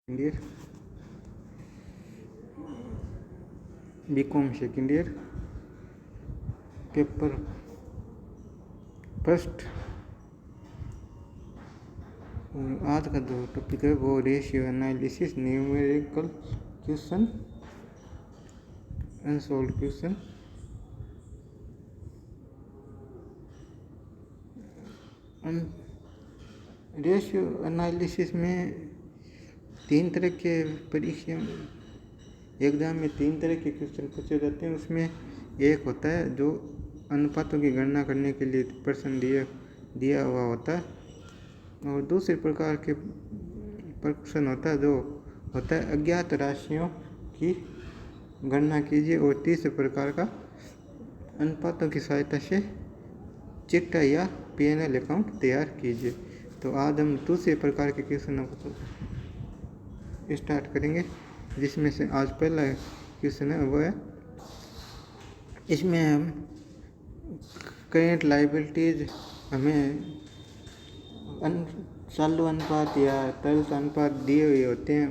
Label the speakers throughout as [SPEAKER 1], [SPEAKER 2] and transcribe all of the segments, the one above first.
[SPEAKER 1] Year BCom second year paper first. आज का जो टॉपिक है वो ratio analysis, numerical question, unsolve question. Ratio analysis में तीन तरह के परीक्षा एग्जाम में तीन तरह के क्वेश्चन पूछे जाते हैं। उसमें एक होता है जो अनुपातों की गणना करने के लिए प्रश्न दिया हुआ होता है, और दूसरे प्रकार के प्रश्न होता है जो होता है अज्ञात राशियों की गणना कीजिए, और तीसरे प्रकार का अनुपातों की सहायता से चिट्ठा या P&L अकाउंट तैयार कीजिए। तो आज हम दूसरे प्रकार के क्वेश्चनों को स्टार्ट करेंगे, जिसमें से आज पहला क्वेश्चन है वो है, इसमें हम करेंट लायबिलिटीज हमें चालू अनुपात या तरल अनुपात दिए हुए होते हैं,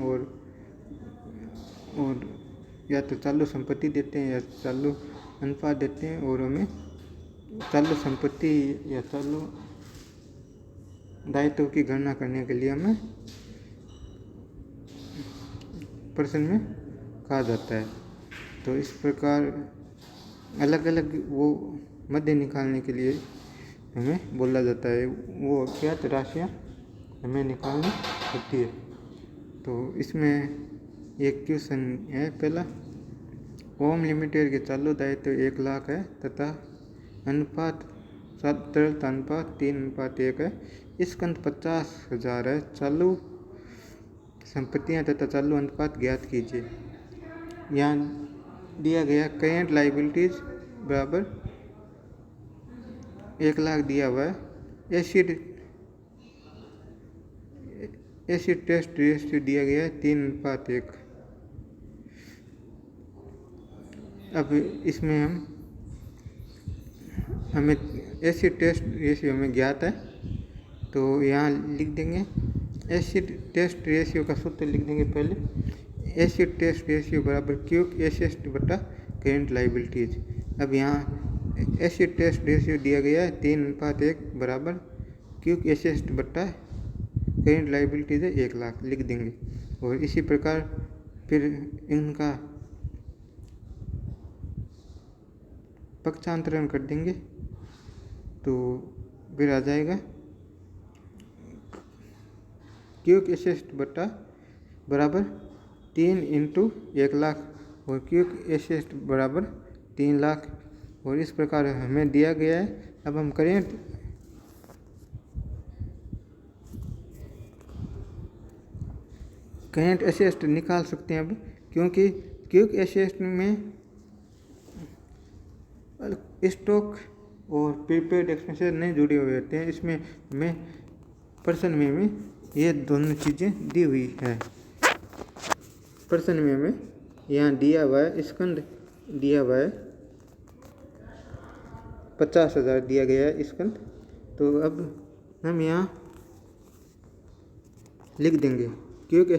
[SPEAKER 1] और या तो चालू संपत्ति देते हैं या चालू अनुपात देते हैं, और हमें चालू संपत्ति या चालू दायित्व की गणना करने के लिए हमें प्रश्न में कहा जाता है। तो इस प्रकार अलग अलग वो मध्य निकालने के लिए हमें बोला जाता है, वो अज्ञात राशियाँ हमें निकालनी होती है। तो इसमें एक क्वेश्चन है पहला, ओम लिमिटेड के चालू दायित्व 1 लाख है तथा अनुपात तरलता अनुपात 3:1 है। स्कंद 50,000 है। चालू संपत्तियां तथा चालू अनुपात ज्ञात कीजिए। यहाँ दिया गया करेंट लायबिलिटीज बराबर 1 लाख दिया हुआ है। एसिड टेस्ट रेशियो दिया गया है 3:1। अब इसमें हमें एसिड टेस्ट रेशियो में ज्ञात है, तो यहाँ लिख देंगे एसिड टेस्ट रेशियो का सूत्र लिख देंगे पहले। एसिड टेस्ट रेशियो बराबर क्यूक एसेस्ट बटा करेंट लायबिलिटीज। अब यहाँ एसिड टेस्ट रेशियो दिया गया है 3:1 बराबर क्यूक एसेस्ट बटा करेंट लायबिलिटीज है 1 लाख लिख देंगे, और इसी प्रकार फिर इनका पक्षांतरण कर देंगे, तो फिर आ जाएगा क्यूक एसेस्ट बटा बराबर 3 × 1 लाख, और क्यूक एसेस्ट बराबर 3 लाख, और इस प्रकार हमें दिया गया है। अब हम करेंट एसेस्ट निकाल सकते हैं अब, क्योंकि क्यूक एसेस्ट में स्टॉक और प्रीपेड एक्सपेंसेस नहीं जुड़े हुए होते हैं। इसमें हमें प्रश्न में हमें ये दोनों चीज़ें दी हुई है। प्रश्न में हमें यहाँ दिया हुआ है स्कंद दिया हुआ है 50,000 दिया गया है स्कंद। तो अब हम यहाँ लिख देंगे क्यूक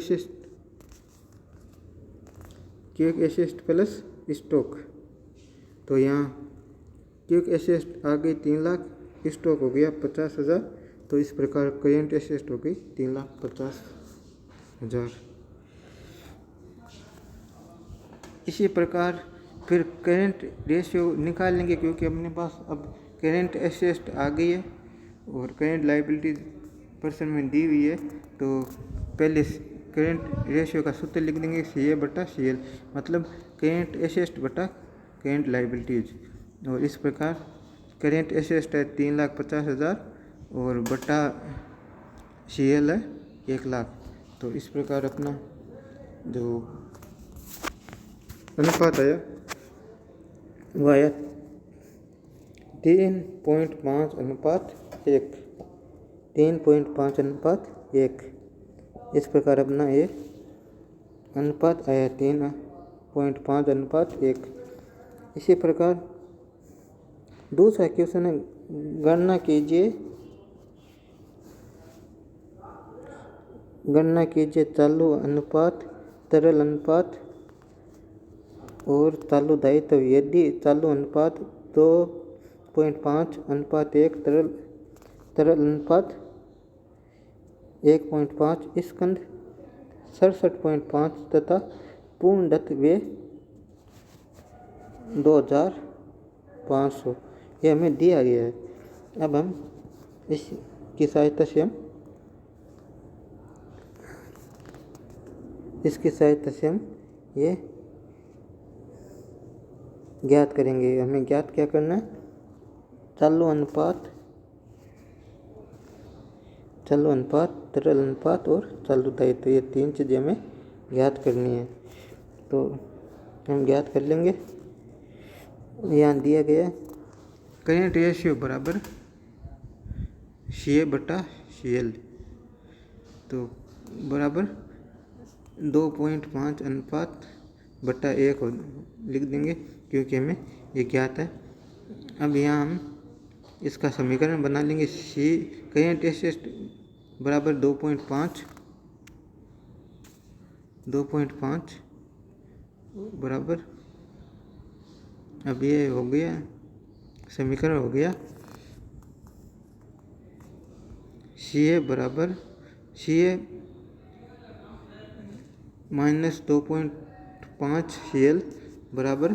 [SPEAKER 1] एसेस्ट प्लस स्टॉक। तो यहाँ क्यूक एसेस्ट आ गई 3 लाख, स्टॉक हो गया 50,000, तो इस प्रकार करेंट एसेस्ट हो गई 3,50,000। इसी प्रकार फिर करेंट रेशियो निकाल लेंगे, क्योंकि अपने पास अब करेंट एसेस्ट आ गई है और करेंट लायबिलिटीज पर्सन में दी हुई है। तो पहले करेंट रेशियो का सूत्र लिख देंगे CA बटा CL, मतलब करेंट एसेस्ट बटा करेंट लायबिलिटीज, और इस प्रकार करेंट एसेस्ट है 3,50,000 और बटा CL है 1 लाख। तो इस प्रकार अपना जो अनुपात आया वो आया 3.5:1, 3.5:1। इस प्रकार अपना ये अनुपात आया 3.5:1। इसी प्रकार दूसरा क्वेश्चन है, गणना कीजिए गणना कीजिए चालू अनुपात, तरल अनुपात और चालू दायित्व। यदि चालू अनुपात 2.5:1 तरल अनुपात 1.5 स्कंद 67.5 तथा पूर्णतः वे 2500 ये हमें दिया गया है। अब हम इसकी सहायता से हम ये ज्ञात करेंगे। हमें ज्ञात क्या करना है? चालू अनुपात, तरल अनुपात और चालू दायित्व, ये 3 चीज़ें हमें ज्ञात करनी है। तो हम ज्ञात कर लेंगे। यहाँ दिया गया करेंट रेशियो बराबर CA बटा CL, तो बराबर 2.5 अनुपात बटा 1 लिख देंगे क्योंकि हमें ये ज्ञात है। अब यहाँ हम इसका समीकरण बना लेंगे। करेंट रेशियो बराबर 2.5 बराबर, अब ये हो गया समीकरण हो गया CA बराबर CA माइनस 2.5 CL बराबर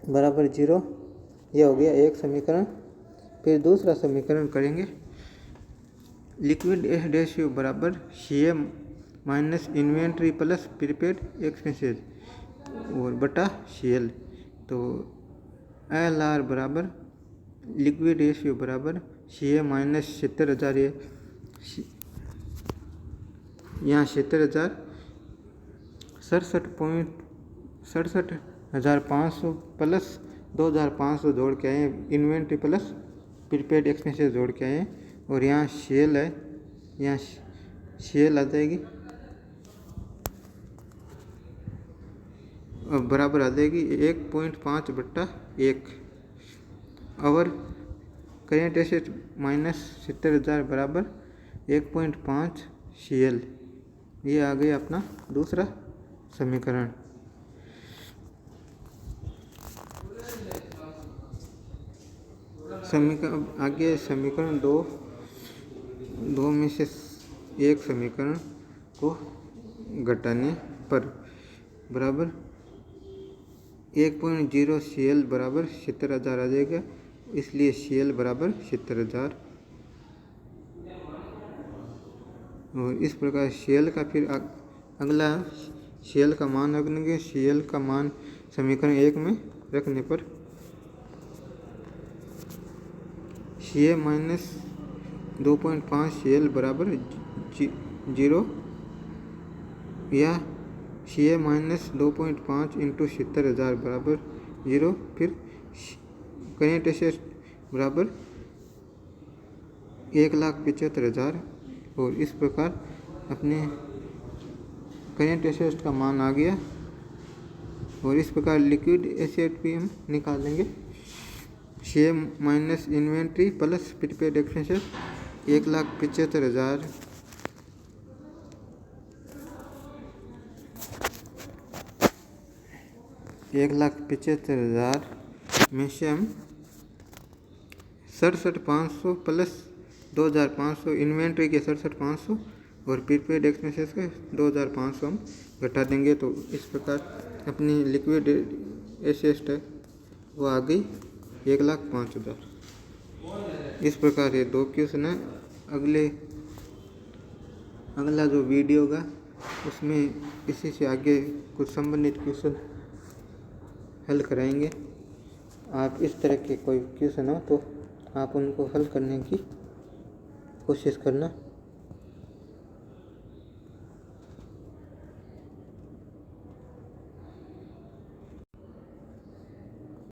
[SPEAKER 1] बराबर 0। ये हो गया एक समीकरण। फिर दूसरा समीकरण करेंगे। लिक्विड रेशियो बराबर CA minus inventory plus prepaid expenses और बटा CL, तो LR बराबर लिक्विड रेशियो बराबर CA माइनस 70,000, यहाँ 70,000 67,500 प्लस 2,500 जोड़ के आए, इन्वेंट्री प्लस प्रीपेड एक्सपेंसेस जोड़ के आए, और यहाँ CL है, यहाँ CL आ जाएगी और बराबर आ जाएगी 1.5 बटा 1। और करेंट रेशियो माइनस 70,000 बराबर 1.5 CL, ये आ गया अपना दूसरा समीकरण। आगे समीकरण दो में से एक समीकरण को घटाने पर बराबर 1.0 CL बराबर 70,000 आ जाएगा, इसलिए CL बराबर 70,000। और इस प्रकार CL का फिर अगला CL का मान रखेंगे। CL का मान समीकरण 1 में रखने पर CA माइनस 2.5 CL बराबर 0 या CA माइनस 2.5 इंटू 70,000 बराबर 0। फिर करेंट रेशियो बराबर 1,75,000, और इस प्रकार अपने करेंट रेशियो का मान आ गया। और इस प्रकार लिक्विड एसिड भी हम निकाल लेंगे। CA minus inventory plus prepaid expenses 1,75,000 1,75,000 में से हम 67,500 प्लस 2,500 इन्वेंट्री के 67,500 और प्रीपेड एक्सपेंसेस के 2,500 हम घटा देंगे। तो इस प्रकार अपनी लिक्विड एसेट है वो आ गई 1,05,000। इस प्रकार ये 2 क्वेश्चन है। अगला जो वीडियो होगा उसमें इसी से आगे कुछ संबंधित क्वेश्चन हल कराएंगे। आप इस तरह के कोई क्वेश्चन हो तो आप उनको हल करने की कोशिश करना।